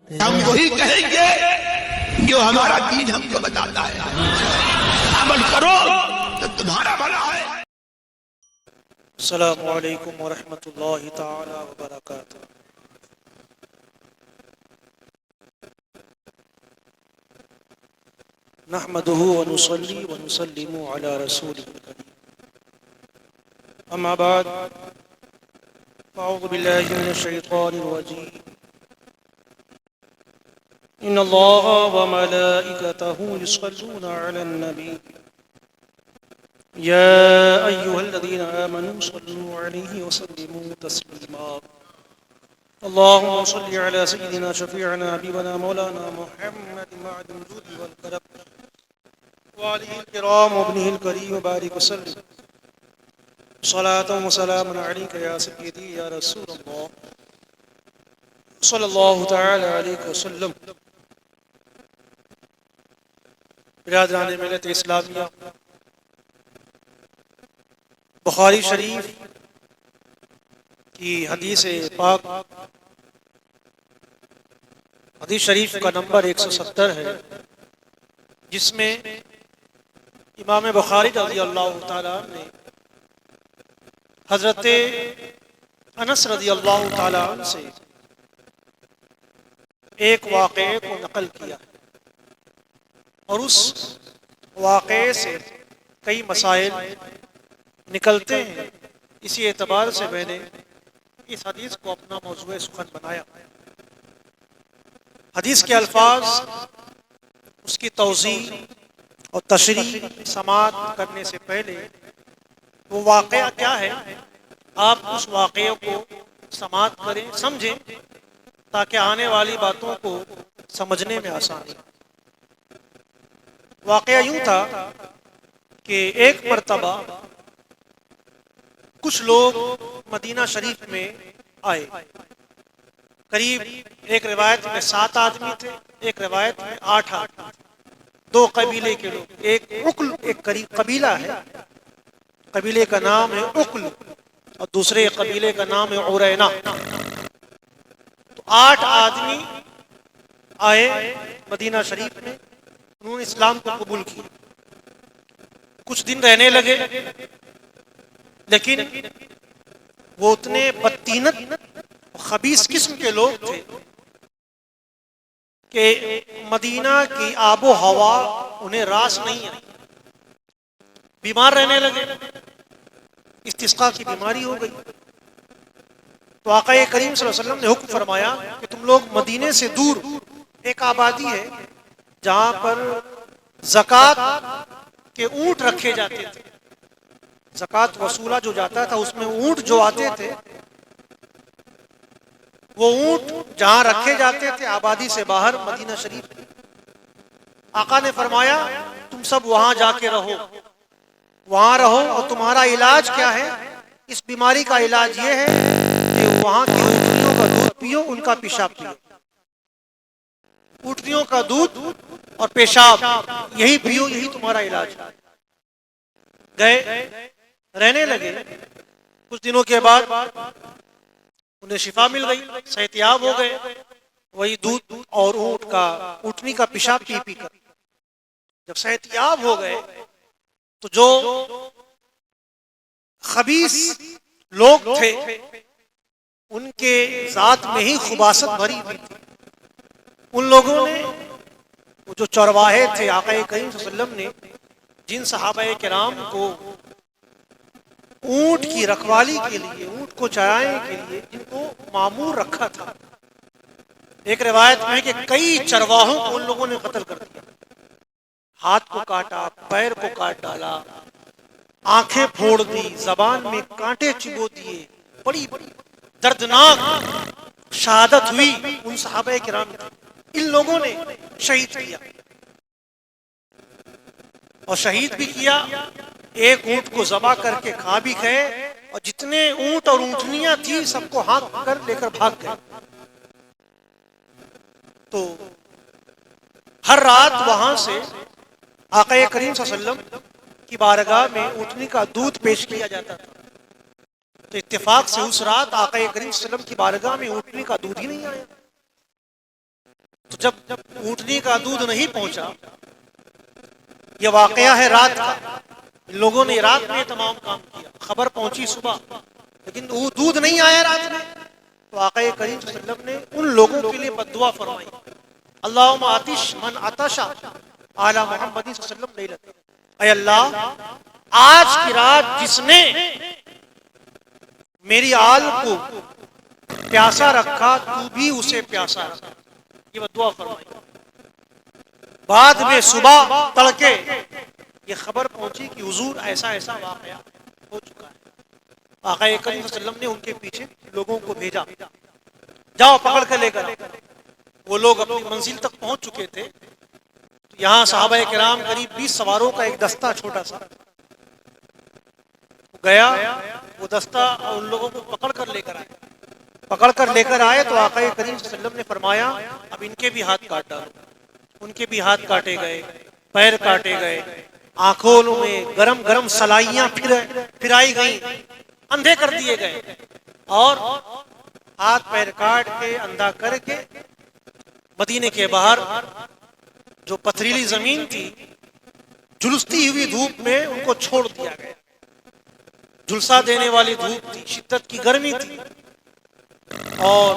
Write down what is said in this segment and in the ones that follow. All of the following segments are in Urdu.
ہم وہی کہیں گے جو ہمارا دین ہم کو بتاتا ہے، عمل کرو تو تمہارا بھلا ہے۔ السلام علیکم ورحمۃ اللہ تعالی وبرکاتہ۔ نحمده ونصلي ونسلم على رسوله الكريم، اما بعد فاعوذ بالله من الشيطان الرجيم، ان الله وملائكته يصلون على النبي يا ايها الذين امنوا صلوا عليه وسلموا تسليما، اللهم صل على سيدنا شفيعنا حبيبنا مولانا محمد معد الجود والكرم وآله الكرام وابنه الكريم وبارك وسلم صلاة وسلام عليك يا سيدي يا رسول الله صلى الله تعالى عليك وسلم۔ برادران ملت اسلامیہ، بخاری شریف کی حدیث پاک، حدیث شریف کا نمبر 170 ہے، جس میں امام بخاری رضی اللہ تعالیٰ نے حضرت انس رضی اللہ تعالیٰ عنہ سے ایک واقعے کو نقل کیا اور اس واقعے سے کئی مسائل نکلتے ہیں۔ اسی اعتبار سے میں نے اس حدیث کو اپنا موضوع سخن بنایا۔ حدیث کے الفاظ، اس کی توضیح اور تشریح سماعت کرنے سے پہلے وہ واقعہ کیا ہے، آپ اس واقعے کو سماعت کریں، سمجھیں، تاکہ آنے والی باتوں کو سمجھنے میں آسانی۔ واقعہ یوں تھا کہ ایک مرتبہ کچھ لوگ مدینہ شریف میں آئے، قریب ایک روایت میں 7 آدمی تھے، ایک روایت میں 8 آدمی تھے، 2 قبیلے کے لوگ، ایک عقل ایک قبیلہ ہے، قبیلے کا نام ہے عقل اور دوسرے قبیلے کا نام ہے عرینا۔ تو 8 آدمی آئے مدینہ شریف میں، انہوں نے اسلام کو قبول کیا، کچھ دن رہنے لگے، لیکن وہ اتنے بدطینت خبیث قسم کے لوگ تھے کہ مدینہ کی آب و ہوا انہیں راس نہیں آئی، بیمار رہنے لگے، استسقاء کی بیماری ہو گئی۔ تو آقا کریم صلی اللہ علیہ وسلم نے حکم فرمایا کہ تم لوگ مدینے سے دور ایک آبادی ہے جہاں پر زکوٰۃ کے اونٹ رکھے جاتے تھے، زکوٰۃ وصولہ جو جاتا تھا اس میں اونٹ جو آتے تھے، وہ اونٹ جہاں رکھے جاتے تھے آبادی سے باہر مدینہ شریف، آقا نے فرمایا تم سب وہاں جا کے رہو، وہاں رہو، اور تمہارا علاج کیا ہے؟ اس بیماری کا علاج یہ ہے کہ وہاں کی اونٹنیوں کا دودھ پیو، ان کا پیشاب پیو، اونٹنیوں کا دودھ اور پیشاب یہی پیو، یہی تمہارا علاج ہے۔ گئے، رہنے لگے، کچھ دنوں کے بعد انہیں شفا مل گئی، صحت یاب ہو گئے، وہی دودھ اور اونٹنی کا پیشاب پی پی کر جب صحت یاب ہو گئے تو جو خبیث لوگ تھے ان کے ذات میں ہی خباثت بھری ہوئی تھی۔ ان لوگوں نے، وہ جو چرواہے تھے، آقا کریم صلی اللہ علیہ وسلم نے جن صحابہ کرام کو اونٹ کی رکھوالی کے لیے، اونٹ کو چرانے کے لیے جن کو مامور رکھا تھا، ایک روایت میں کہ کئی چرواہوں کو ان لوگوں نے قتل کر دیا، ہاتھ کو کاٹا، پیر کو کاٹ ڈالا، آنکھیں پھوڑ دی، زبان میں کانٹے چبو دیے، بڑی بڑی دردناک شہادت ہوئی ان صحابہ کرام کی۔ ان لوگوں نے شہید کیا، اور شہید بھی کیا، ایک اونٹ کو ذبح کر کے کھا بھی گئے، اور جتنے اونٹ اور اونٹنیاں تھیں سب کو ہاتھ کر لے کر بھاگ گئے۔ تو ہر رات وہاں سے آقا کریم صلی اللہ علیہ وسلم کی بارگاہ میں اونٹنی کا دودھ پیش کیا جاتا تھا۔ تو اتفاق سے اس رات آقا کریم صلی اللہ علیہ وسلم کی بارگاہ میں اونٹنی کا دودھ ہی نہیں آیا۔ تو جب اونٹنی کا دودھ نہیں پہنچا، یہ واقعہ ہے رات کا، ان لوگوں نے رات میں تمام کام کیا، خبر پہنچی صبح لیکن وہ دودھ نہیں آیا رات میں، تو آقا کریم صلی اللہ علیہ وسلم نے ان لوگوں کے لیے بد دعا فرمائی، اللہم آتش من عطش علی محمد صلی اللہ علیہ وسلم لیلۃ، اے اللہ آج کی رات جس نے میری آل کو پیاسا رکھا تو بھی اسے پیاسا رکھا، یہ بد دعا فرمائی۔ بعد میں صبح تڑکے یہ خبر پہنچی کہ حضور ایسا ایسا واقعہ ہو چکا ہے، آقا کریم صلی اللہ علیہ وسلم نے ان کے پیچھے لوگوں کو بھیجا، جاؤ پکڑ کر لے کر۔ وہ لوگ اپنی منزل تک پہنچ چکے تھے، یہاں صحابہ کرام قریب 20 سواروں کا ایک دستہ چھوٹا سا گیا، وہ دستہ ان لوگوں کو پکڑ کر لے کر آئے تو آقا کریم صلی اللہ علیہ وسلم نے فرمایا اب ان کے بھی ہاتھ کاٹ ڈالو، ان کے بھی ہاتھ کاٹے گئے، پیر کاٹے گئے، آنکھوں میں گرم گرم سلائیاں پھرائی گئیں، اندھے کر دیے گئے، اور ہاتھ پیر کاٹ کے اندھا کر کے مدینے کے باہر جو پتھریلی زمین تھی، جھلستی ہوئی دھوپ میں ان کو چھوڑ دیا گیا، جھلسا دینے والی دھوپ تھی، شدت کی گرمی تھی، اور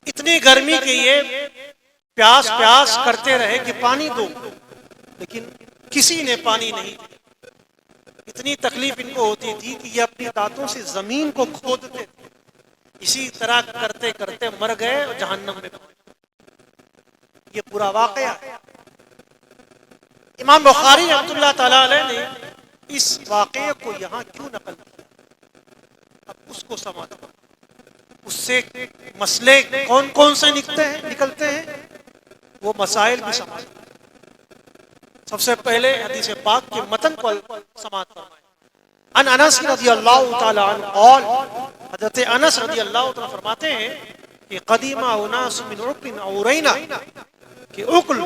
اتنی گرمی کہ یہ پیاس پیاس کرتے رہے کہ پانی دو، لیکن کسی نے پانی نہیں دیا، اتنی تکلیف ان کو ہوتی تھی کہ یہ اپنے دانتوں سے زمین کو کھودتے تھے، اسی طرح کرتے کرتے مر گئے اور جہنم میں پہنچے۔ یہ پورا واقعہ ہے۔ امام بخاری رحمۃ اللہ تعالی علیہ نے اس واقعے کو یہاں کیوں نقل کیا، اب اس کو سمجھو، اس سے مسئلے کون کون سے نکلتے ہیں وہ مسائل بھی سمجھ۔ سب سے پہلے حدیث پاک کے متن کو سماعت فرمائیں۔ ان انس رضی اللہ تعالی عنہ قال، حضرت انس رضی اللہ تعالی فرماتے ہیں کہ قدیم اناس من عقل عرینا، کہ عقل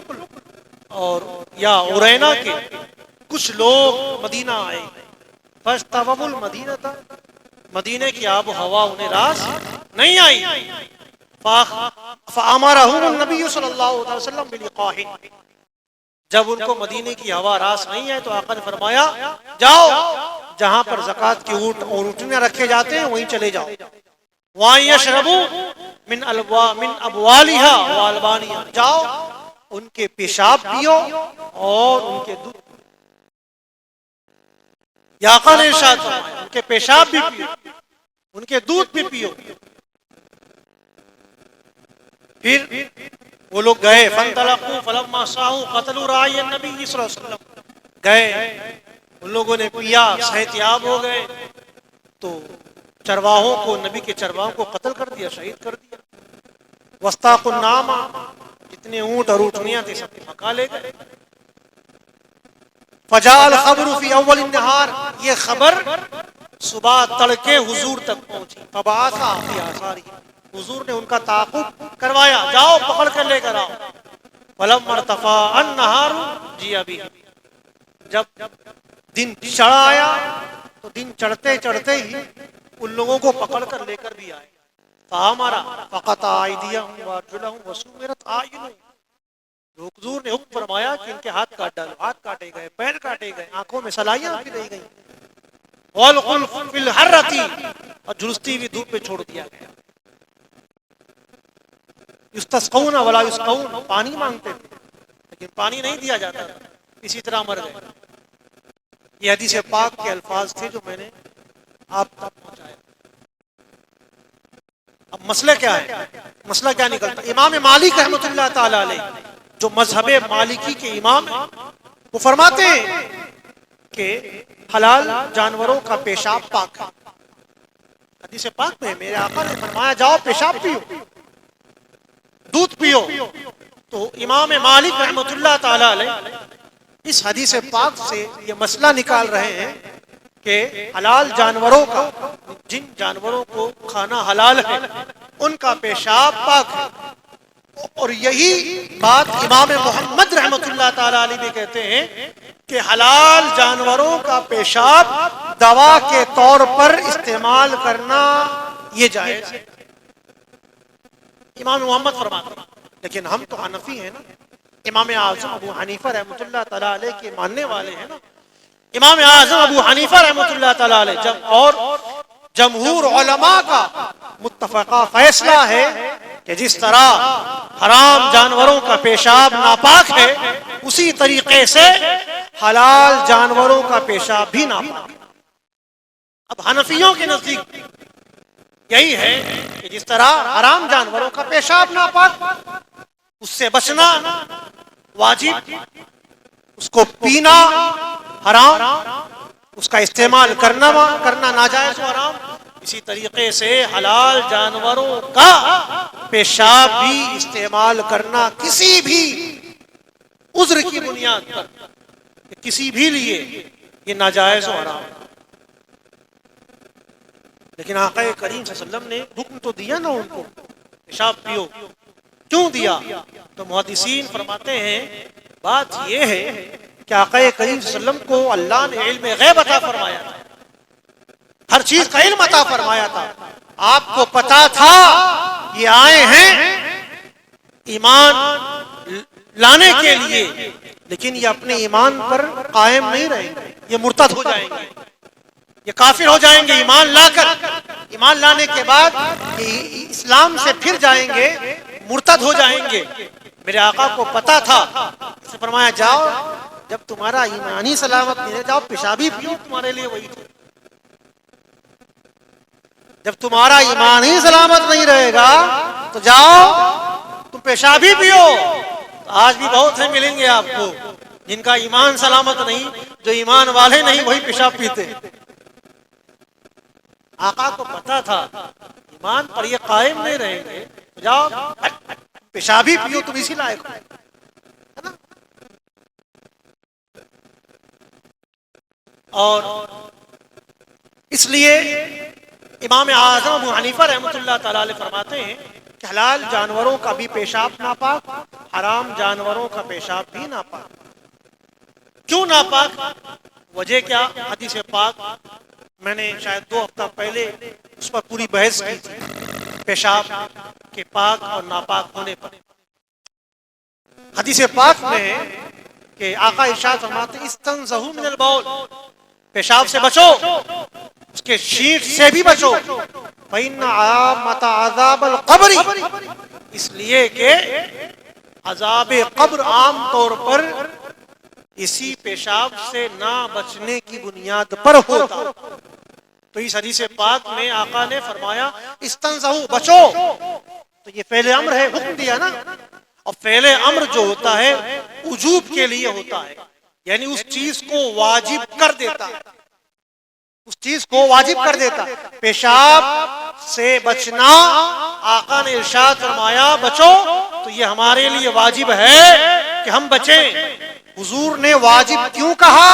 اور یا عرینا کے کچھ لوگ مدینہ آئے، فاستووا المدینہ، مدینے کی آب و ہوا انہیں راس نہیں آئی، فامرهم النبی صلی اللہ علیہ وسلم بلقاح، جب ان کو مدینے کی ہوا راس نہیں ہے تو آقا نے فرمایا جاؤ جہاں پر زکوٰۃ کے اونٹ اور اونٹنیاں رکھے جاتے ہیں وہیں چلے جاؤ، وہاں یشربوا من ابوالها والبانها، جاؤ ان کے پیشاب پیو اور ان کے دودھ، یا آقا نے ارشاد فرمایا ان کے پیشاب بھی پیو، ان کے دودھ بھی پیو۔ پھر وہ لوگ گئے، فانطلقوا فلما صاحوا قتلوا راعی النبی صلی اللہ علیہ وسلم، گئے ان لوگوں نے پیا، صحتیاب ہو گئے تو چرواہوں کو، نبی کے چرواہوں کو قتل کر دیا، شہید کر دیا، واستاقوا النعام، جتنے اونٹ اور اونٹنیاں تھے سب پکا لے گئے۔ فجاء الخبر فی اول النہار، یہ خبر صبح تڑکے حضور تک پہنچی، فبعث فی آثارہ، حضور نے ان کا تعاقب کروایا، جاؤ پکڑ کر لے کر آؤ، فلما ارتفع النہار جیء بہ، جب دن چڑھ آیا تو دن چڑھتے چڑھتے ہی ان لوگوں کو پکڑ کر لے کر بھی آئے، فامر فقطع ایدیہم وارجلہم وسمرت اعینہم، حضور نے حکم فرمایا کہ ان کے ہاتھ کاٹ ڈالو، ہاتھ کاٹے گئے، پیر کاٹے گئے، آنکھوں میں سلائیاں پھرائی گئیں، والخلف فی الحرۃ، اور جھلستی ہوئی دھوپ پہ چھوڑ دیا گیا، یستسقون ولا یسقون، پانی مانگتے تھے لیکن پانی نہیں دیا جاتا تھا، اسی طرح مر گئے۔ یہ حدیث پاک کے الفاظ تھے جو میں نے آپ تک پہنچایا۔ اب مسئلہ کیا ہے، مسئلہ کیا نکلتا ہے؟ امام مالک رحمۃ اللہ تعالی علیہ جو مذہب مالکی کے امام ہیں، وہ فرماتے ہیں کہ حلال جانوروں کا پیشاب پاک ہے، حدیث پاک میں میرے آقا نے فرمایا جاؤ پیشاب پیو، دودھ پیو، تو امام مالک رحمۃ اللہ تعالی علیہ اس حدیث پاک سے یہ مسئلہ نکال رہے ہیں کہ حلال جانوروں کا، جن جانوروں کو کھانا حلال ہے ان کا پیشاب پاک ہے، اور یہی بات امام محمد رحمۃ اللہ تعالی علیہ بھی کہتے ہیں کہ حلال جانوروں کا پیشاب دوا کے طور پر استعمال کرنا یہ جائز ہے۔ امام محمد فرماتے ہیں. لیکن ہم تو حنفی ہیں نا, امام اعظم ابو حنیفہ رحمۃ اللہ تعالیٰ علیہ کے ماننے والے ہیں نا. امام اعظم ابو حنیفہ رحمۃ اللہ تعالیٰ علیہ جب اور جمہور علماء کا متفقہ فیصلہ ہے کہ جس طرح حرام جانوروں کا پیشاب ناپاک ہے, اسی طریقے سے حلال جانوروں کا پیشاب بھی ناپاک. اب حنفیوں کے نزدیک یہی ہے کہ جس طرح حرام جانوروں کا پیشاب ناپاک, اس سے بچنا واجب, اس کو پینا حرام, اس کا استعمال کرنا ناجائز و حرام. اسی طریقے سے حلال جانوروں کا پیشاب بھی استعمال کرنا کسی بھی عذر کی بنیاد پر, کسی بھی لیے یہ ناجائز و حرام. لیکن آقا کریم صلی اللہ علیہ وسلم نے حکم تو دیا نا ان کو پیشاب پیو. کیوں دیا؟ تو محدثین فرماتے ہیں بات یہ ہے کہ آقا کریم صلی اللہ علیہ وسلم کو اللہ نے علم غیب عطا فرمایا تھا, ہر چیز کا علم عطا فرمایا تھا. آپ کو پتا تھا یہ آئے ہیں ایمان لانے کے لیے, لیکن یہ اپنے ایمان پر قائم نہیں رہیں گے, یہ مرتد ہو جائیں گے, یہ کافر ہو جائیں گے. ایمان لانے کے بعد اسلام سے پھر جائیں گے, مرتد ہو جائیں گے. میرے آقا کو پتا تھا, اسے فرمایا جاؤ جب تمہارا ایمانی سلامت نہیں ہے جاؤ پیشابی پیو, تمہارے لیے وہی تھا. جب تمہارا ایمان ہی سلامت نہیں رہے گا تو جاؤ تم پیشابی پیو. آج بھی بہت ہیں ملیں گے آپ کو جن کا ایمان سلامت نہیں, جو ایمان والے نہیں وہی پیشاب پیتے. آقا کو پتا تھا ایمان پر یہ قائم نہیں رہیں گے, جاؤ پیشابی پیو, تم اسی لائق ہو. اور اس لیے امام اعظم ابو حنیفہ رحمۃ اللہ تعالی علیہ فرماتے ہیں کہ حلال جانوروں کا بھی پیشاب ناپاک, حرام جانوروں کا پیشاب بھی ناپاک. کیوں ناپاک؟ وجہ کیا؟ حدیث پاک میں نے شاید 2 ہفتہ پہلے اس پر پوری بحث کی تھی, پیشاب کے پاک اور ناپاک ہونے پر. حدیث پاک میں ہے کہ آقا ارشاد فرماتے استنزہوا من البول, پیشاب سے بچو, اس کے شیٹ سے بھی بچو. فإن عامۃ عذاب القبر, اس لیے کہ عذاب قبر عام طور پر اسی پیشاب سے نہ بچنے کی بنیاد پر ہوتا. تو اس حدیث پاک میں آقا نے فرمایا استنزہوا, بچو. تو یہ فعل امر ہے, حکم دیا نا. اور فعل امر جو ہوتا ہے وجوب کے لیے ہوتا ہے, یعنی اس چیز کو واجب کر دیتا ہے, اس چیز کو واجب کر دیتا. پیشاب سے بچنا آقا نے ارشاد فرمایا بچو, تو یہ ہمارے لیے واجب ہے کہ ہم بچیں. حضور نے واجب کیوں کہا؟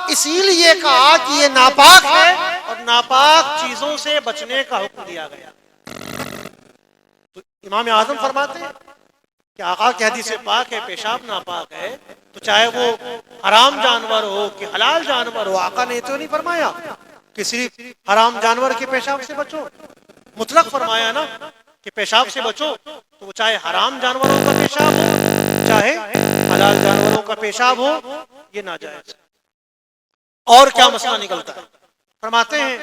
اسی لیے کہا کہ یہ ناپاک ہے اور ناپاک چیزوں سے بچنے کا حکم دیا گیا. تو امام اعظم فرماتے ہیں کہ آقا کی حدیث پاک ہے پیشاب ناپاک ہے, تو چاہے وہ حرام جانور ہو کہ حلال جانور ہو, آقا نے تو نہیں فرمایا کہ صرف حرام جانور کے پیشاب سے بچو, مطلق فرمایا نا کہ پیشاب سے بچو. تو وہ چاہے حرام جانوروں کا پیشاب ہو چاہے حلال جانوروں کا پیشاب ہو, یہ ناجائز. اور کیا مسئلہ نکلتا ہے؟ فرماتے ہیں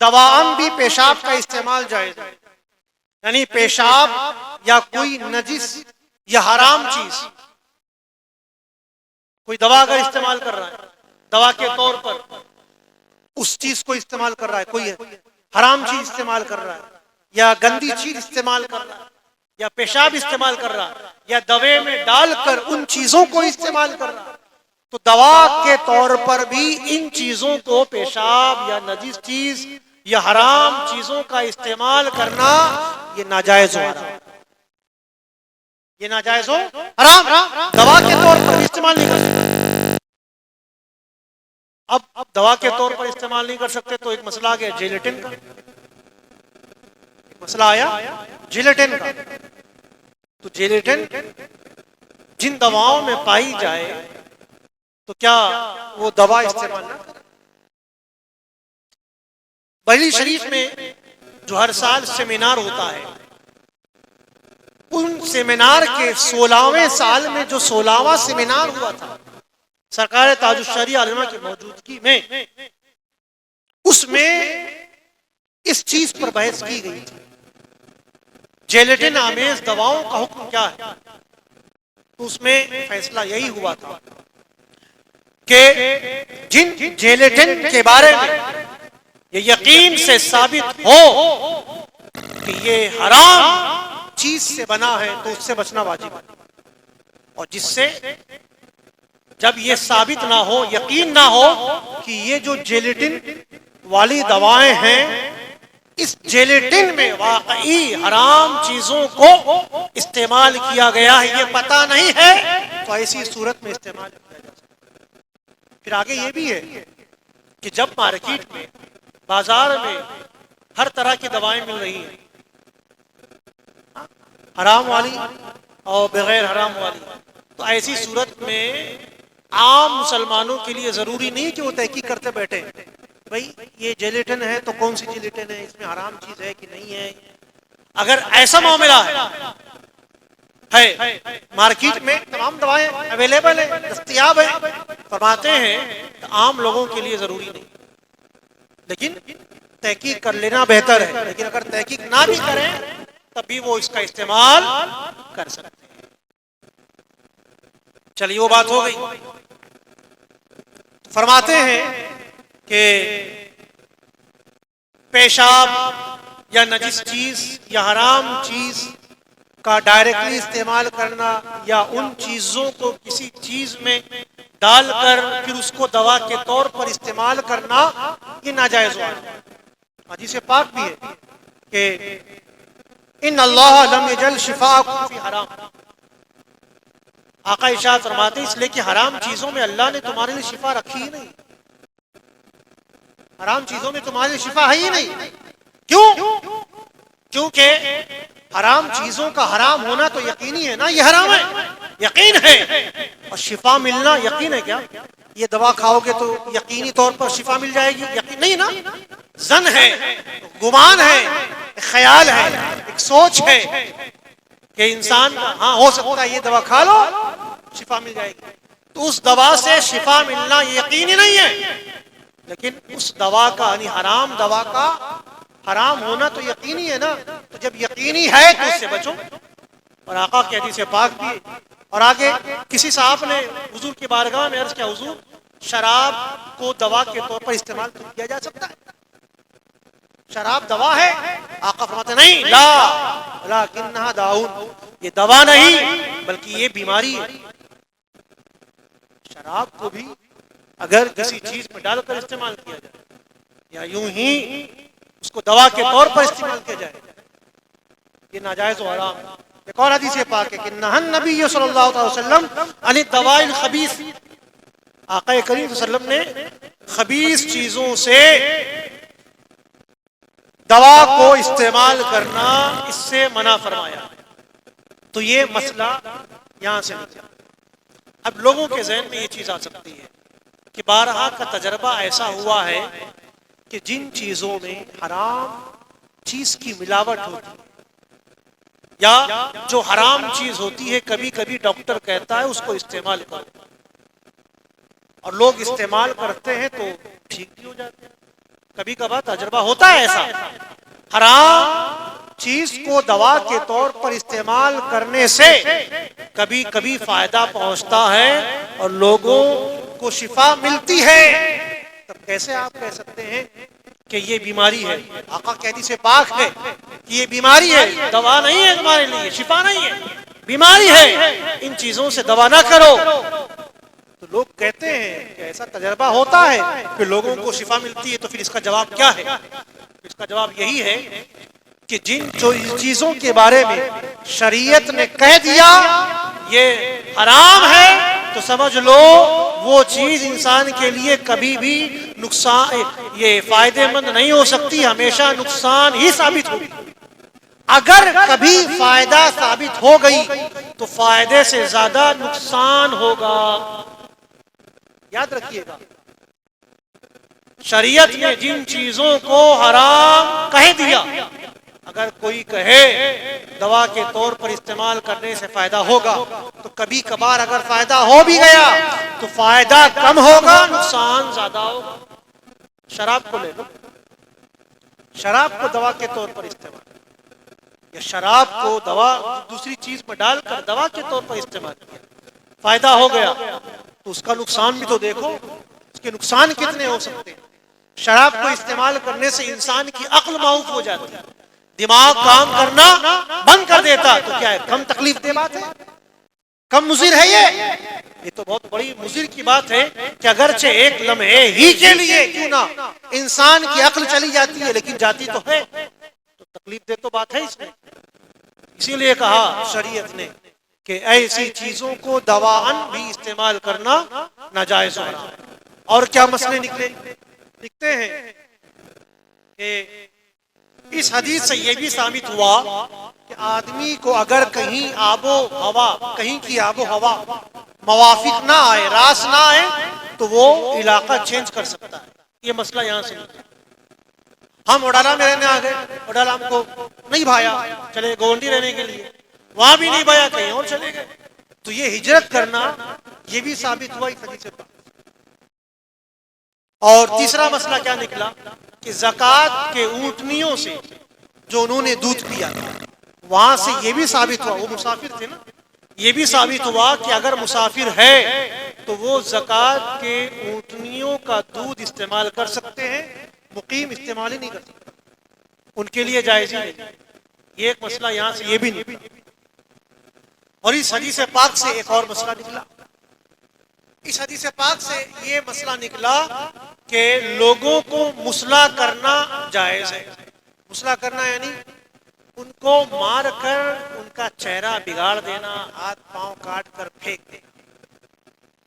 دواعن بھی پیشاب کا استعمال جائز ہے, یعنی پیشاب یا کوئی نجس یا حرام چیز, کوئی دوا اگر استعمال کر رہا ہے, دوا کے طور پر اس چیز کو استعمال کر رہا ہے, کوئی حرام چیز استعمال کر رہا ہے, یا گندی چیز استعمال کر رہا ہے, یا پیشاب استعمال کر رہا ہے, یا دوے میں ڈال کر ان چیزوں کو استعمال کر رہا ہے, تو دوا کے طور پر بھی ان چیزوں کو پیشاب یا نجس چیز یا حرام چیزوں کا استعمال کرنا یہ ناجائز ہو رہا ہے. یہ ناجائز ہو حرام, دوا کے طور پر استعمال نہیں کر سکتے. اب دوا کے طور پر استعمال نہیں کر سکتے تو ایک مسئلہ آ گیا جیلیٹن کا, مسئلہ آیا جیلیٹن کا. تو جیلیٹن جن دواؤں میں پائی جائے تو کیا وہ دوا استعمال نہ کرے؟ بریلی شریف میں جو ہر سال سیمینار ہوتا ہے ان سیمینار کے 16ویں سال میں جو 16واں سیمینار ہوا تھا سرکار تاج الشریعہ علماء کی موجودگی میں، اس میں اس چیز پر بحث کی گئی تھی، جیلیٹن آمیز دواؤں کا حکم کیا ہے؟ تو اس میں فیصلہ یہی ہوا تھا کہ جن جیلیٹن کے بارے میں یہ یقین سے ثابت ہو کہ یہ حرام چیز سے بنا ہے تو اس سے بچنا واجب ہے، اور جس سے جب یہ ثابت نہ ہو، یقین نہ ہو کہ یہ جو جیلیٹن والی دوائیں ہیں اس جیلیٹن میں واقعی حرام چیزوں کو استعمال کیا گیا ہے، یہ پتہ نہیں ہے، تو ایسی صورت میں استعمال کیا جا سکتا ہے۔ پھر آگے یہ بھی ہے کہ جب مارکیٹ میں، بازار میں ہر طرح کی دوائیں مل رہی ہیں، حرام والی اور بغیر حرام والی، تو ایسی صورت میں عام مسلمانوں کے لیے ضروری نہیں کہ وہ تحقیق کرتے بیٹھے بھئی یہ جیلیٹن ہے تو کون سی جیلیٹن ہے، اس میں حرام چیز ہے کہ نہیں ہے۔ اگر ایسا معاملہ ہے مارکیٹ میں تمام دوائیں اویلیبل ہیں، دستیاب ہیں، فرماتے ہیں کہ عام لوگوں کے لیے ضروری نہیں، لیکن تحقیق کر لینا بہتر ہے، لیکن اگر تحقیق نہ بھی کریں تب بھی وہ اس کا استعمال کر سکتے ہیں۔ چلیے وہ بات ہو گئی۔ فرماتے ہیں کہ پیشاب یا نجس چیز یا حرام چیز کا ڈائریکٹلی استعمال کرنا یا ان چیزوں کو کسی چیز میں ڈال کر پھر اس کو دوا کے طور پر استعمال کرنا یہ ناجائز ہوا ہے۔ حدیث پاک بھی ہے کہ ان اللہ لم یجعل شفاءکم فی حرام، آقا ارشاد فرماتے ہیں اس لیے کہ حرام چیزوں میں اللہ نے تمہارے لیے شفا رکھی ہی نہیں، حرام چیزوں میں تمہارے لیے شفا ہے ہی نہیں۔ کیوں؟ کیونکہ حرام چیزوں کا حرام ہونا تو یقینی ہے نا، یہ حرام ہے، یقین ہے، اور شفا ملنا یقین ہے کیا؟ یہ دوا کھاؤ گے تو یقینی طور پر شفا مل جائے گی؟ یقین نہیں نا، ظن ہے، گمان ہے، ایک خیال ہے، ایک سوچ ہے کہ انسان ہاں ہو سکتا ہے یہ دوا کھا لو شفا مل جائے گی، تو اس دوا سے شفا ملنا یقینی نہیں ہے، لیکن اس دوا کا یعنی حرام دوا کا حرام ہونا تو یقینی ہے نا، تو جب یقینی ہے تو اس سے بچو۔ اور آقا کی حدیث پاک بھی، اور آگے کسی صاحب نے حضور کی بارگاہ میں عرض کیا حضور شراب کو دوا کے طور پر استعمال کیا جا سکتا ہے؟ شراب دوا ہے؟ آقا فرماتے نہیں، لا لیکنھا داؤن، یہ دوا نہیں بلکہ یہ بیماری ہے۔ شراب کو بھی اگر کسی چیز میں ڈال کر استعمال کیا جائے یا یوں ہی اس کو دوا کے طور پر استعمال کیا جائے یہ ناجائز و حرام ہے۔ ایک اور حدیث پاک ہے کہ نہى النبی صلی اللہ علیہ وسلم عن الدواء الخبیث، آقا کریم صلی اللہ علیہ وسلم نے خبیث چیزوں سے دوا کو استعمال کرنا اس سے منع فرمایا۔ تو یہ مسئلہ یہاں سے نکلا۔ اب لوگوں کے ذہن میں یہ چیز آ سکتی ہے کہ بارہا کا تجربہ ایسا ہوا ہے کہ جن چیزوں میں حرام چیز کی ملاوٹ ہوتی ہے یا جو حرام چیز ہوتی ہے کبھی کبھی ڈاکٹر کہتا ہے اس کو استعمال کرو، اور لوگ استعمال کرتے ہیں تو ٹھیک بھی ہو جاتے ہیں۔ کبھی کبھار تجربہ ہوتا ہے ایسا، حرام چیز کو دوا کے طور پر استعمال کرنے سے کبھی کبھی فائدہ پہنچتا ہے اور لوگوں کو شفا ملتی ہے، تب کیسے آپ کہہ سکتے ہیں کہ یہ بیماری ہے؟ آقا کی حدیث پاک ہے کہ یہ بیماری ہے، دوا نہیں ہے تمہارے لیے، شفا نہیں ہے، بیماری ہے، ان چیزوں سے دوا نہ کرو۔ تو لوگ کہتے ہیں کہ ایسا تجربہ ہوتا ہے کہ لوگوں کو شفا ملتی ہے، تو پھر اس کا جواب کیا ہے؟ اس کا جواب یہی ہے کہ جن چیزوں کے بارے میں شریعت نے کہہ دیا یہ حرام ہے تو سمجھ لو وہ چیز انسان کے لیے کبھی بھی نقصان یہ فائدے مند نہیں ہو سکتی، ہمیشہ نقصان ہی ثابت ہوگی۔ اگر کبھی فائدہ ثابت ہو گئی تو فائدے سے زیادہ نقصان ہوگا، یاد رکھیے گا۔ شریعت نے جن چیزوں کو حرام کہہ دیا اگر کوئی کہے دوا کے طور پر استعمال کرنے سے فائدہ ہوگا تو کبھی کبھار اگر فائدہ ہو بھی گیا تو فائدہ کم ہوگا، نقصان زیادہ ہوگا۔ شراب کو لے لو، شراب کو دوا کے طور پر استعمال، یا شراب کو دوا دوسری چیز میں ڈال کر دوا کے طور پر استعمال کیا، فائدہ ہو گیا تو اس کا نقصان بھی تو دیکھو، اس کے نقصان کتنے ہو سکتے ہیں۔ شراب کو استعمال کرنے سے انسان کی عقل معوف ہو جاتی ہے، دماغ کام کرنا بند کر دیتا، تو کیا ہے، کم تکلیف دہ بات ہے، کم مضر ہے یہ تو بہت بڑی مضر کی بات ہے کہ اگرچہ ایک لمحے ہی کے لیے کیوں نہ انسان کی عقل چلی جاتی ہے لیکن جاتی تو ہے، تو تکلیف دہ تو بات ہے اس میں۔ اسی لیے کہا شریعت نے کہ ایسی چیزوں کو دواعن بھی استعمال کرنا ناجائز ہے۔ اور کیا مسئلے نکلتے ہیں کہ اس حدیث سے یہ بھی ثابت ہوا کہ آدمی کو اگر کہیں آب و ہوا، کہیں کی آب و ہوا موافق نہ آئے، راس نہ آئے، تو وہ علاقہ چینج کر سکتا ہے۔ یہ مسئلہ یہاں سے ہم وڈالہ میں رہنے آ گئے، وڈالہ ہم کو نہیں بھایا، چلے گونڈی رہنے کے لیے، وہاں بھی نہیں بھایا، کہیں اور چلے گئے، تو یہ ہجرت کرنا یہ بھی ثابت ہوا اس حدیث سے۔ اور تیسرا مسئلہ کیا نکلا کہ زکوٰۃ کے اونٹنیوں سے جو انہوں نے دودھ پیا تھا، وہاں سے یہ بھی ثابت ہوا، وہ مسافر تھے نا، یہ بھی ثابت ہوا کہ اگر مسافر ہے تو وہ زکوٰۃ کے اونٹنیوں کا دودھ استعمال کر سکتے ہیں، مقیم استعمال ہی نہیں کر سکتے، ان کے لیے جائز ہی نہیں۔ یہ ایک مسئلہ یہاں سے یہ بھی نہیں۔ اور اس حدیث پاک سے ایک اور مسئلہ نکلا، اس حدیث پاک سے یہ مسئلہ نکلا کہ لوگوں کو مصلح کرنا جائز ہے۔ مصلح کرنا یعنی ان کو مار کر ان کا چہرہ بگاڑ دینا، ہاتھ پاؤں کاٹ کر پھینک دینا۔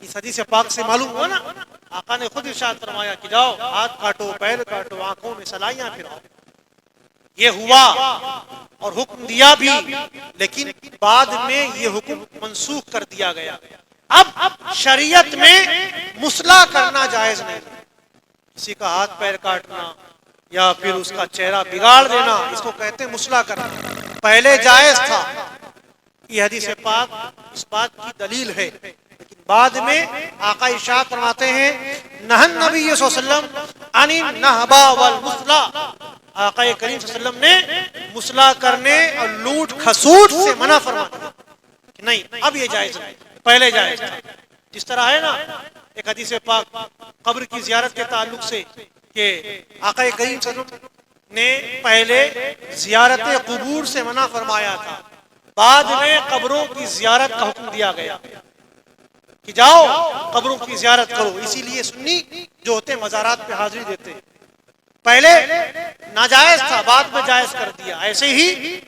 اس حدیث پاک سے معلوم ہوا نا، آقا نے خود ارشاد فرمایا کہ جاؤ ہاتھ کاٹو، پیر کاٹو، آنکھوں میں سلائیاں پھراؤ۔ یہ ہوا اور حکم دیا بھی، لیکن بعد میں یہ حکم منسوخ کر دیا گیا۔ اب شریعت میں مصلح کرنا جائز نہیں، کسی کا ہاتھ پیر کاٹنا یا پھر اس کا چہرہ بگاڑ دینا، اس کو کہتے ہیں مصلح کرنا۔ پہلے جائز تھا، یہ حدیث پاک اس بات کی دلیل ہے، لیکن بعد میں آقا ارشاد فرماتے ہیں نہى النبی صلی اللہ علیہ وسلم عن النہبہ والمصلح، آقا کریم صلی اللہ علیہ وسلم نے مصلح کرنے اور لوٹ کھسوٹ سے منع فرمایا کہ نہیں اب یہ جائز ہے، پہلے جائز تھا۔ جس طرح ہے نا ایک حدیث پاک قبر کی زیارت کے تعلق سے کہ آقا کریم صلی اللہ علیہ وسلم نے پہلے زیارت قبور سے منع فرمایا تھا، بعد میں قبروں کی زیارت کا حکم دیا گیا کہ جاؤ قبروں کی زیارت کرو۔ اسی لیے سنی جو ہوتے مزارات پہ حاضری دیتے، پہلے ناجائز تھا، بعد میں جائز کر دیا۔ ایسے ہی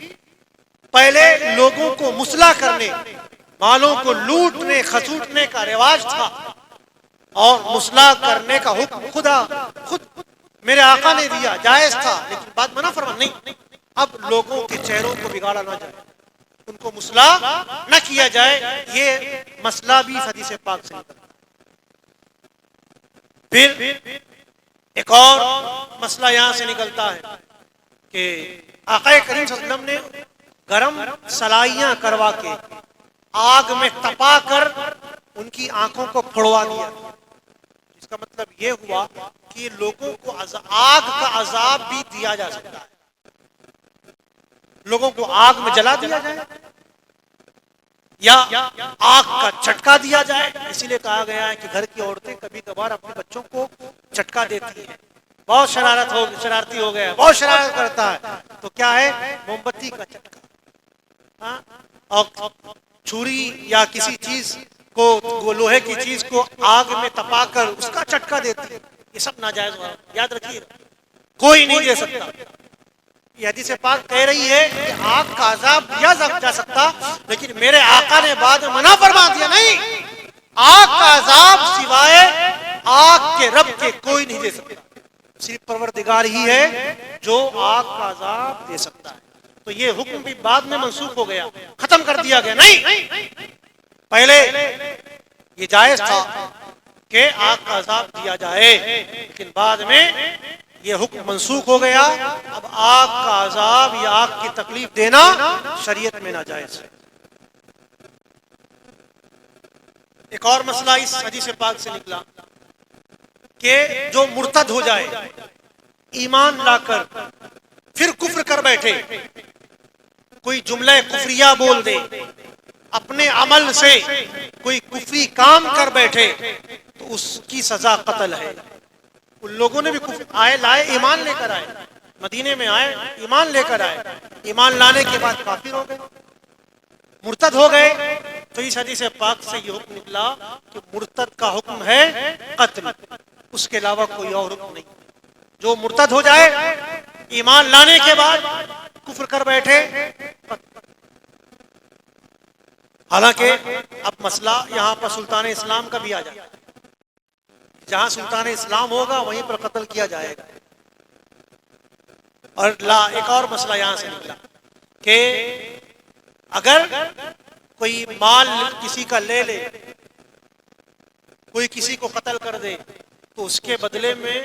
پہلے لوگوں کو مصلح کرنے، مالوں کو لوٹنے کھسوٹنے کا رواج تھا، اور مصلح کرنے کا حکم خود میرے آقا نے دیا، جائز تھا، لیکن بعد منع فرما نہیں، اب لوگوں کے چہروں کو بگاڑا نہ جائے، ان کو مصلح نہ کیا جائے۔ یہ مسئلہ بھی حدیث پاک سے نکلتا۔ پھر ایک اور مسئلہ یہاں سے نکلتا ہے کہ آقا کریم صلی اللہ علیہ وسلم نے گرم سلائیاں کروا کے آگ میں تپا کر ان کی آنکھوں کو پھڑوا دیا۔ اس کا مطلب یہ ہوا کہ لوگوں کو آگ کا عذاب بھی دیا جا سکتا ہے، لوگوں کو آگ میں جلا دیا جائے یا آگ کا چٹکا دیا جائے۔ اسی لیے کہا گیا ہے کہ گھر کی عورتیں کبھی کبھار اپنے بچوں کو چٹکا دیتی ہیں، بہت شرارتی ہو گیا، بہت شرارت کرتا ہے، تو کیا ہے، موم بتی کا چٹکا، اور چھری یا کسی چیز کو، لوہے کی چیز کو آگ میں تپا کر اس کا چٹکا دیتی ہے، یہ سب ناجائز ہوا۔ یاد رکھیے کوئی نہیں دے سکتا۔ یہ حدیث پاک کہہ رہی ہے کہ آگ کا عذاب دیا جا سکتا، لیکن میرے آقا نے بعد میں منع فرما دیا، نہیں، آگ کا عذاب سوائے آگ کے رب کے کوئی نہیں دے سکتا، صرف پروردگار ہی ہے جو آگ کا عذاب دے سکتا ہے۔ تو یہ حکم بھی بعد میں منسوخ ہو گیا، ختم کر دیا گیا۔ نہیں، پہلے یہ جائز تھا کہ آگ کا عذاب دیا جائے، لیکن بعد میں یہ حکم منسوخ ہو گیا، اب آگ کا عذاب یا آگ کی تکلیف دینا شریعت میں ناجائز ہے۔ ایک اور مسئلہ اس حدیث پاک سے نکلا کہ جو مرتد ہو جائے، ایمان لا کر پھر کفر کر بیٹھے، کوئی جملہ کفریہ بول دے، اپنے عمل سے کوئی کفری کام کر بیٹھے، تو اس کی سزا قتل ہے۔ ان لوگوں نے بھی آئے لائے ایمان لے کر آئے، مدینے میں آئے ایمان لے کر آئے، ایمان لانے کے بعد کافر ہو گئے، مرتد ہو گئے، تو اس حدیث پاک سے یہ حکم نکلا کہ مرتد کا حکم ہے قتل، اس کے علاوہ کوئی اور حکم نہیں۔ جو مرتد ہو جائے ایمان لانے کے بعد کفر کر بیٹھے، حالانکہ اب مسئلہ یہاں پر سلطان اسلام کا بھی آ جائے، جہاں سلطان اسلام ہوگا وہیں پر قتل کیا جائے گا۔ اور ایک اور مسئلہ یہاں سے نکلا کہ اگر کوئی مال کسی کا لے لے، کوئی کسی کو قتل کر دے، تو اس کے بدلے میں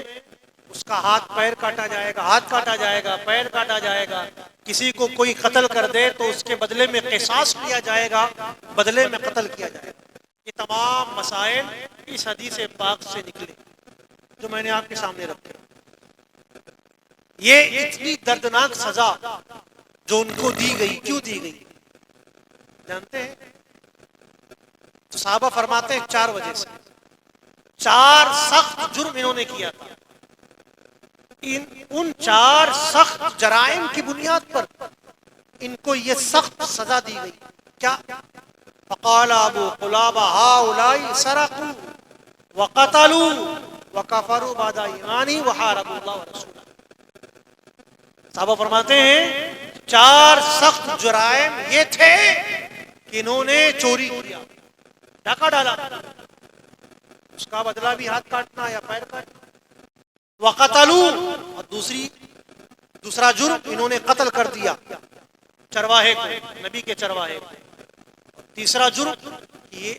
اس کا ہاتھ پیر کاٹا جائے گا، ہاتھ کاٹا جائے گا، پیر کاٹا جائے گا۔ کسی کو کوئی قتل کر دے تو اس کے بدلے میں قصاص لیا جائے گا، بدلے میں قتل کیا جائے گا۔ یہ تمام مسائل اس حدیث پاک سے نکلے جو میں نے آپ کے سامنے رکھے۔ یہ اتنی دردناک سزا جو ان کو دی گئی، کیوں دی گئی جانتے ہیں؟ تو صحابہ فرماتے ہیں 4 وجہ سے، 4 سخت جرم انہوں نے کیا تھا۔ ان 4 سخت جرائم کی بنیاد پر ان کو یہ سخت سزا دی گئی۔ کیا؟ فقال ابو قلابہ هؤلاء سرقوا وقتلوا وكفروا بعد ایمانهم وحاربوا الله ورسوله۔ صحابہ فرماتے ہیں 4 سخت جرائم یہ تھے کہ انہوں نے چوری کیا، ڈاکہ ڈالا، اس کا بدلہ بھی ہاتھ کاٹنا یا پیر کاٹنا، وقتلوا، اور دوسرا جرم انہوں نے قتل کر دیا چرواہے کو، نبی کے چرواہے کو، تیسرا جرم یہ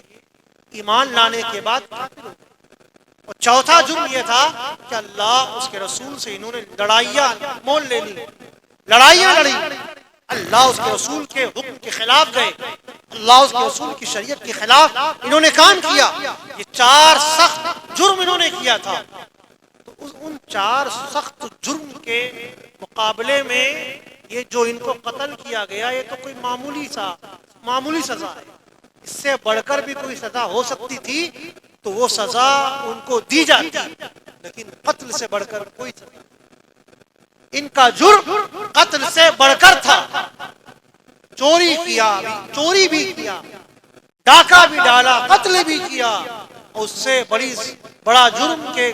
ایمان لانے کے بعد کافر ہو، اور چوتھا جرم یہ تھا کہ اللہ اس کے رسول سے انہوں نے لڑائیاں مول لے لی، لڑائیاں لڑی، اللہ اس کے رسول کے حکم کے خلاف گئے، اللہ اس کے رسول کی شریعت کے خلاف انہوں نے کام کیا۔ یہ 4 سخت جرم انہوں نے کیا تھا۔ تو ان 4 سخت جرم کے مقابلے میں یہ جو ان کو قتل کیا گیا، یہ تو کوئی معمولی سزا ہے۔ اس سے بڑھ کر بھی کوئی سزا ہو سکتی تھی تو وہ سزا ان کو دی جاتی، لیکن قتل سے بڑھ کر کوئی سزا، ان کا جرم قتل سے بڑھ کر تھا۔ چوری بھی کیا، ڈاکہ بھی ڈالا، قتل بھی کیا، اور اس سے بڑا جرم کے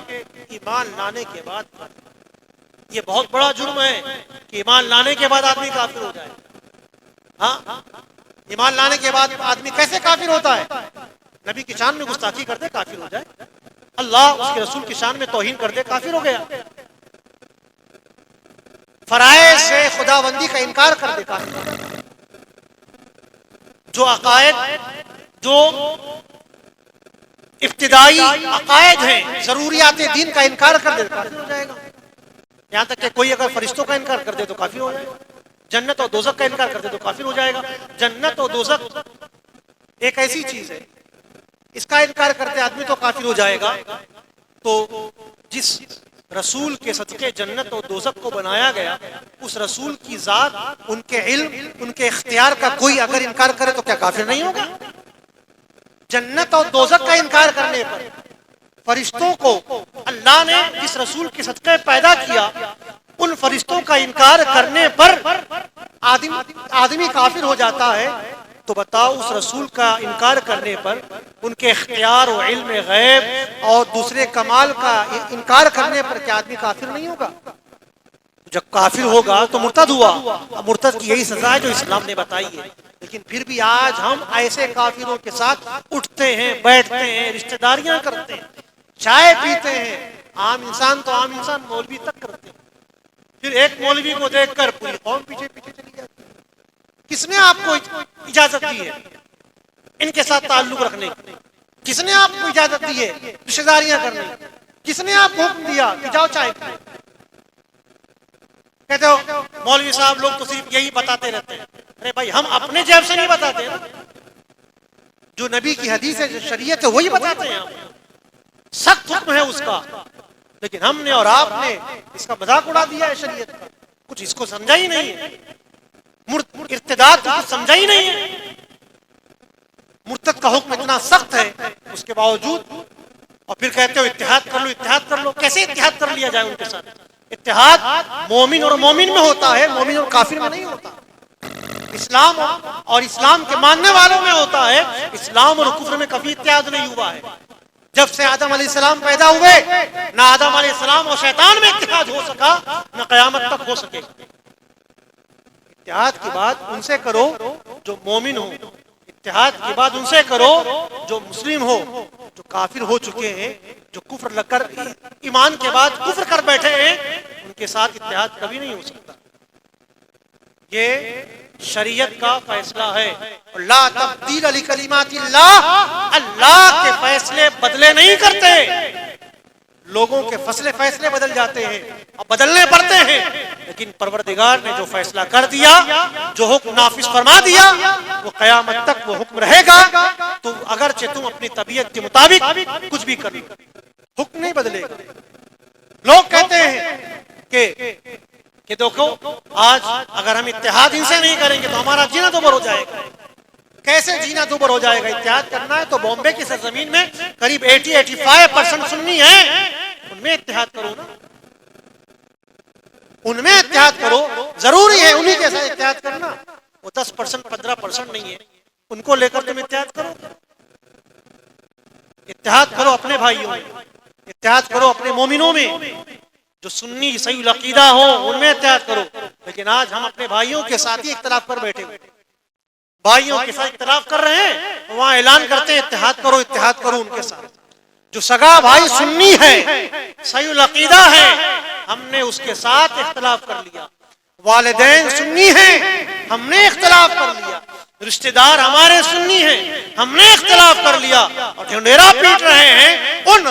ایمان لانے کے بعد، یہ بہت بڑا جرم ہے کہ ایمان لانے کے بعد آدمی کافر ہو جائے۔ ہاں، ایمان لانے کے بعد آدمی کیسے کافر ہوتا ہے؟ نبی کی شان میں گستاخی کر دے کافر ہو جائے، اللہ اس کے رسول کی شان میں توہین کر دے کافر ہو گیا، فرائض سے خداوندی کا انکار کر دے کافر ہو گیا، جو عقائد، جو ابتدائی عقائد ہیں، ضروریات دین کا انکار کر دے کافر ہو جائے گا۔ یہاں تک کہ کوئی اگر فرشتوں کا انکار کر دے تو کافر ہو جائے گا، جنت اور دوزخ کا انکار کر دے تو کافر ہو جائے گا۔ جنت اور دوزخ ایک ایسی چیز ہے، اس کا انکار کرتے آدمی تو کافر ہو جائے گا۔ تو جس رسول کے صدقے جنت اور دوزخ کو بنایا گیا، اس رسول کی ذات، ان کے علم، ان کے اختیار کا کوئی اگر انکار کرے تو کیا کافر نہیں ہوگا؟ جنت اور دوزخ کا انکار کرنے پر، فرشتوں کو اللہ نے جس رسول کے صدقے پیدا کیا، ان فرشتوں کا انکار کرنے پر آدمی کافر ہو جاتا ہے، تو بتاؤ اس رسول کا انکار کرنے پر ان کے اختیار و علم غیب اور دوسرے کمال کا انکار کرنے پر کیا آدمی کافر نہیں ہوگا؟ جب کافر ہوگا تو مرتد ہوا، مرتد کی یہی سزا ہے جو اسلام نے بتائی ہے۔ لیکن پھر بھی آج ہم ایسے کافروں کے ساتھ اٹھتے ہیں، بیٹھتے ہیں، رشتہ داریاں کرتے ہیں، چائے پیتے ہیں، عام انسان تو عام انسان، مولوی تک کرتے ہیں، پھر ایک مولوی کو دیکھ کر پوری قوم پیچھے چلی جاتی ہے۔ کس نے آپ کو اجازت دی ہے ان کے ساتھ تعلق رکھنے کی؟ کس نے آپ کو اجازت دی ہے رشتہ داریاں کرنے کی؟ کس نے آپ کو حکم دیا کہ جاؤ چائے پیو؟ کہتے ہو مولوی صاحب لوگ تو صرف یہی بتاتے رہتے ہیں. ارے بھائی ہم اپنے جیب سے نہیں بتاتے نا, جو نبی کی حدیث ہے, جو شریعت ہے, وہی بتاتے ہیں. سخت حکم ہے اس کا, لیکن ہم نے اور آپ نے اس کا مذاق اڑا دیا ہے شریعت کا. کچھ اس کو سمجھا ہی نہیں ہے. ارتداد کو کچھ سمجھا ہی نہیں ہے. مرتد کا حکم اتنا سخت ہے, اس کے باوجود اور پھر کہتے ہو اتحاد کر لو, اتحاد کر لو. کیسے اتحاد کر لیا جائے ان کے ساتھ؟ اتحاد مومن اور مومن میں ہوتا ہے, مومن اور کافر میں نہیں ہوتا. اسلام اور اسلام کے ماننے والوں میں ہوتا ہے. اسلام اور کفر میں کبھی اتحاد نہیں ہوا ہے. جب سے آدم علیہ السلام پیدا ہوئے, نہ آدم علیہ السلام اور شیطان میں اتحاد ہو سکا, نہ قیامت تک ہو سکے. اتحاد کی بات ان سے کرو جو مومن ہو, اتحاد کی بات ان سے کرو جو مسلم ہو. جو کافر ہو چکے ہیں, جو کفر لگ کر ایمان کے بعد کفر کر بیٹھے ہیں, ان کے ساتھ اتحاد کبھی نہیں ہو سکتا. یہ شریعت کا فیصلہ ہے. لا تبدیل لکلمات اللہ, اللہ کے فیصلے بدلے نہیں کرتے. لوگوں کے فیصلے بدل جاتے ہیں, اب بدلنے پڑتے ہیں, لیکن پروردگار نے جو فیصلہ کر دیا, جو حکم نافذ فرما دیا, وہ قیامت تک وہ حکم رہے گا. تو اگرچہ تم اپنی طبیعت کے مطابق کچھ بھی کر لو, حکم نہیں بدلے گا. لوگ کہتے ہیں کہ دیکھو آج اگر ہم اتحاد ان سے نہیں کریں گے تو ہمارا جینا دوبر ہو جائے گا. کیسے جینا دوبر ہو جائے گا؟ اتحاد کرنا ہے تو بامبے کی سرزمین میں قریب 80-85% سنی ہیں, ان میں اتحاد کرو نا, ان میں اتحاد کرو. ضروری ہے انہی کے ساتھ اتحاد کرنا. وہ 10% 15% نہیں ہے, ان کو لے کر تم اتحاد کرو. اتحاد کرو اپنے بھائیوں میں, اتحاد کرو اپنے مومنوں میں, جو سنی صحیح العقیدہ ہو ان میں اتحاد کرو. لیکن آج ہم اپنے بھائیوں کے ساتھ ہی اختلاف پر بیٹھے ہوئے, بھائیوں کے ساتھ اختلاف کر رہے ہیں, وہاں اعلان کرتے ہیں اتحاد کرو, اتحاد کرو ان کے ساتھ. جو سگا بھائی سنی ہے, صحیح العقیدہ ہے, ہم نے اس کے ساتھ اختلاف کر لیا. والدین سنی ہیں, ہم نے اختلاف کر لیا. رشتہ دار ہمارے سنی ہیں, ہم نے اختلاف کر لیا. اور جو ڈیرا پیٹ رہے ہیں ان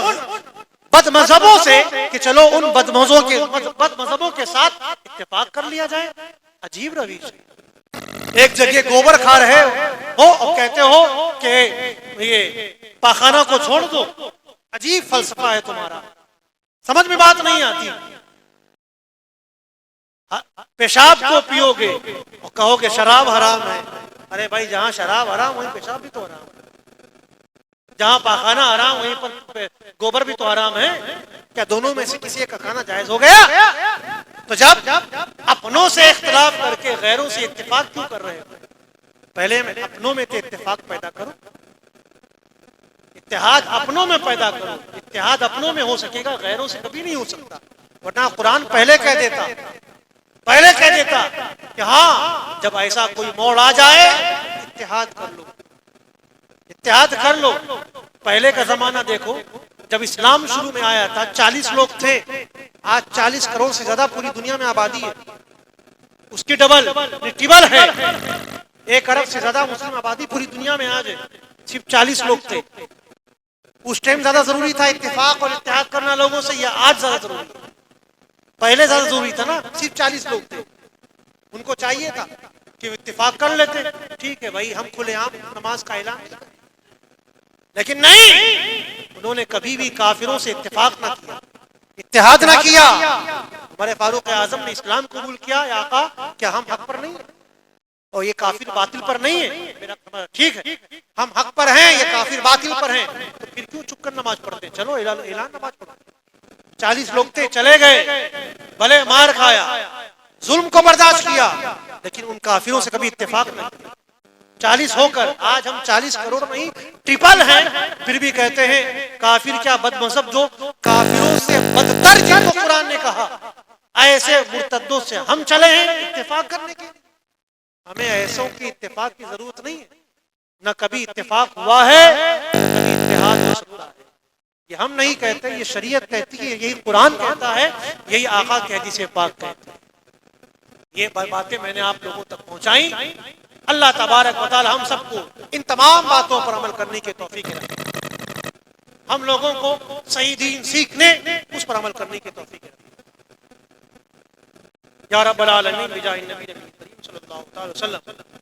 بد مذہبوں سے کہ چلو ان بد مذہبوں کے ساتھ اتفاق کر لیا جائے. عجیب رویش. ایک جگہ گوبر کھا رہے ہو اور کہتے ہو کہ یہ پاخانہ کو چھوڑ دو. عجیب فلسفہ ہے تمہارا, سمجھ میں بات نہیں آتی. پیشاب کو پیو گے اور کہو کہ شراب حرام ہے. ارے بھائی جہاں شراب حرام وہیں پیشاب بھی تو حرام ہے, جہاں پاخانہ حرام وہیں پر گوبر بھی تو حرام ہے. کیا دونوں میں سے کسی ایک کا کھانا جائز ہو گیا؟ تو جب اپنوں سے اختلاف کر کے غیروں سے اتفاق کیوں کر رہے ہو؟ پہلے اپنوں میں اتفاق پیدا کرو, اتحاد اپنوں میں پیدا کرو. اتحاد اپنوں میں ہو سکے گا, غیروں سے کبھی نہیں ہو سکتا. ورنہ قرآن پہلے کہہ دیتا کہ ہاں جب ایسا کوئی موڑ آ جائے اتحاد کر لو, اتحاد کر لو. پہلے کا زمانہ دیکھو, جب اسلام شروع میں آیا تھا 40 لوگ تھے, آج 40 کروڑ سے زیادہ پوری دنیا میں آبادی ہے, اس کی ڈبل ہے. 1 ارب سے زیادہ مسلم آبادی پوری دنیا میں آج ہے, صرف 40 لوگ تھے. اس ٹائم زیادہ ضروری تھا اتفاق اور اتحاد کرنا لوگوں سے, یا آج زیادہ ضروری ہے؟ پہلے زیادہ ضروری تھا نا, صرف 40 لوگ تھے. ان کو چاہیے تھا کہ اتفاق کر لیتے, ٹھیک ہے بھائی ہم کھلے عام نماز کا اعلان کریں. لیکن نہیں, انہوں نے کبھی بھی کافروں سے اتفاق نہ کیا, اتحاد نہ کیا. ہمارے فاروق اعظم نے اسلام قبول کیا, یا آقا کیا ہم حق پر نہیں ہیں اور یہ کافر باطل پر نہیں ہے؟ ٹھیک ہے ہم حق پر ہیں, یہ کافر باطل پر ہیں, تو پھر کیوں چپ کر نماز پڑھتے ہیں؟ چلو اعلان نماز پڑھو. 40 لوگ تھے, چلے گئے, بھلے مار کھایا, ظلم کو برداشت کیا, لیکن ان کافروں سے کبھی اتفاق نہیں کیا. 40 ہو کر آج ہم 40 کروڑ نہیں ٹرپل ہیں, پھر بھی کہتے ہیں کافر کیا بد مذہب, جو کافروں سے بدتر جن کو قرآن نے کہا, ایسے مرتدوں سے ہم چلے ہیں اتفاق کرنے کے. ہمیں ایسوں کی اتفاق کی ضرورت نہیں ہے, نہ کبھی اتفاق ہوا ہے, نہ کبھی اتحاد ہو سکتا ہے. یہ ہم نہیں کہتے, یہ شریعت کہتی ہے, یہی قرآن کہتا ہے, یہی آقا کی حدیث پاک کہتا ہے. یہ باتیں میں نے آپ لوگوں تک پہنچائیں. اللہ تبارک و تعالی ہم سب کو ان تمام باتوں پر عمل کرنے کی توفیق دے. ہم لوگوں کو صحیح دین سیکھنے, اس پر عمل کرنے کی توفیق دے. یا رب العالمین بجاہ النبی کریم صلی اللہ تعالی وسلم